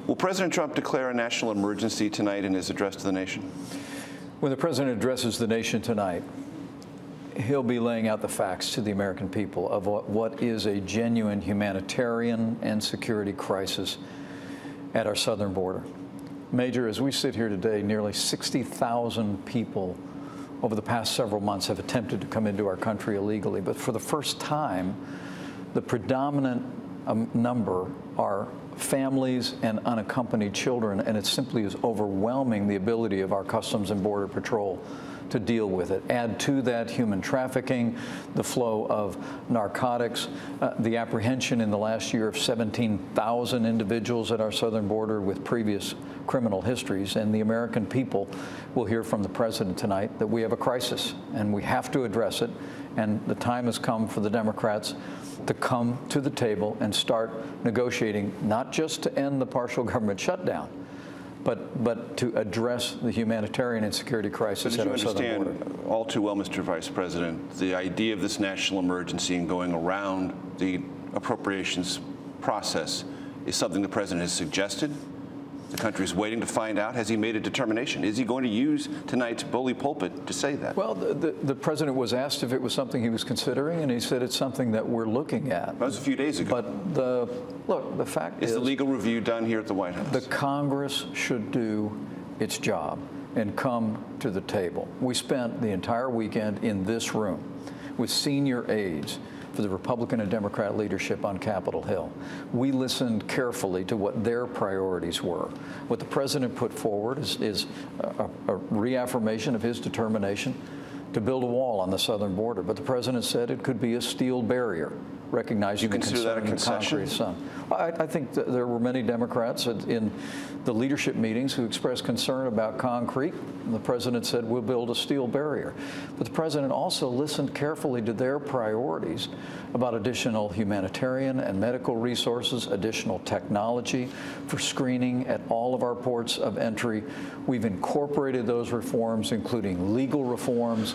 Will President Trump declare a national emergency tonight in his address to the nation? When the president addresses the nation tonight, he'll be laying out the facts to the American people of what is a genuine humanitarian and security crisis at our southern border. Major, as we sit here today, nearly 60,000 people over the past several months have attempted to come into our country illegally. But for the first time, the predominant number are families and unaccompanied children, and it simply is overwhelming the ability of our Customs and Border Patrol to deal with it. Add to that human trafficking, the flow of narcotics, the apprehension in the last year of 17,000 individuals at our southern border with previous criminal histories, and the American people will hear from the president tonight that we have a crisis and we have to address it, and the time has come for the Democrats to come to the table and start negotiating, not just to end the partial government shutdown, but to address the humanitarian and security crisis at our southern border. You understand all too well, Mr. Vice President, the idea of this national emergency and going around the appropriations process is something the president has suggested. The country is waiting to find out. Has he made a determination? Is he going to use tonight's bully pulpit to say that? Well, the president was asked if it was something he was considering, and he said it's something that we're looking at. That was a few days ago. But the fact is, the legal review done here at the White House? The Congress should do its job and come to the table. We spent the entire weekend in this room with senior aides for the Republican and Democrat leadership on Capitol Hill. We listened carefully to what their priorities were. What the president put forward is a reaffirmation of his determination to build a wall on the southern border. But the president said it could be a steel barrier, recognizing the concern in the concrete sun. I think that there were many Democrats in the leadership meetings who expressed concern about concrete, and the president said we'll build a steel barrier. But the president also listened carefully to their priorities about additional humanitarian and medical resources, additional technology for screening at all of our ports of entry. We've incorporated those reforms, including legal reforms.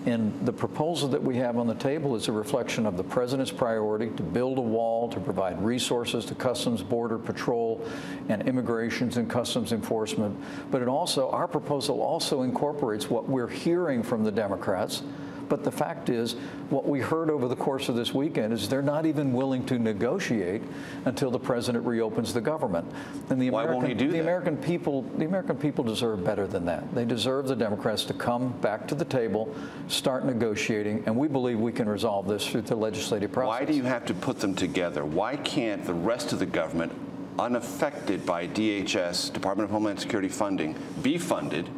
And the proposal that we have on the table is a reflection of the president's priority to build a wall, to provide resources to Customs, Border Patrol, and Immigrations and Customs Enforcement. But our proposal also incorporates what we're hearing from the Democrats. But the fact is, what we heard over the course of this weekend is they're not even willing to negotiate until the president reopens the government. And why won't he do that? The American people deserve better than that. They deserve the Democrats to come back to the table, start negotiating, and we believe we can resolve this through the legislative process. Why do you have to put them together? Why can't the rest of the government, unaffected by DHS, Department of Homeland Security funding, be funded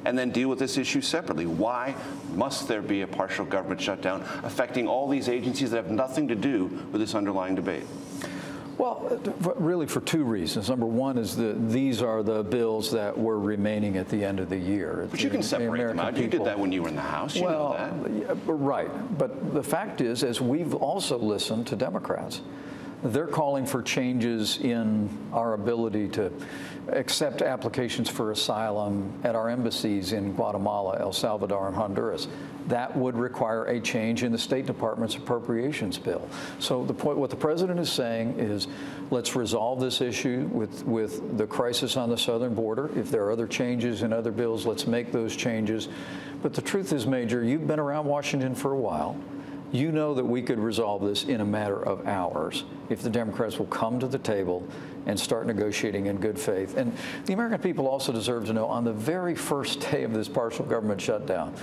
and then deal with this issue separately? Why must there be a partial government shutdown affecting all these agencies that have nothing to do with this underlying debate? Well, really for two reasons. Number one is these are the bills that were remaining at the end of the year. But you can separate them out. You did that when you were in the House. You know that. Right. But the fact is, as we've also listened to Democrats, they're calling for changes in our ability to accept applications for asylum at our embassies in Guatemala, El Salvador, and Honduras. That would require a change in the State Department's appropriations bill. So what the president is saying is, let's resolve this issue with the crisis on the southern border. If there are other changes in other bills, let's make those changes. But the truth is, Major, you've been around Washington for a while. You know that we could resolve this in a matter of hours if the Democrats will come to the table and start negotiating in good faith. And the American people also deserve to know, on the very first day of this partial government shutdown,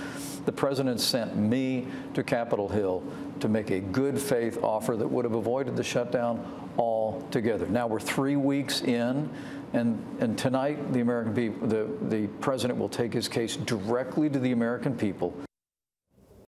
the president sent me to Capitol Hill to make a good faith offer that would have avoided the shutdown altogether. Now we're 3 weeks in, and tonight the American people, the president will take his case directly to the American people.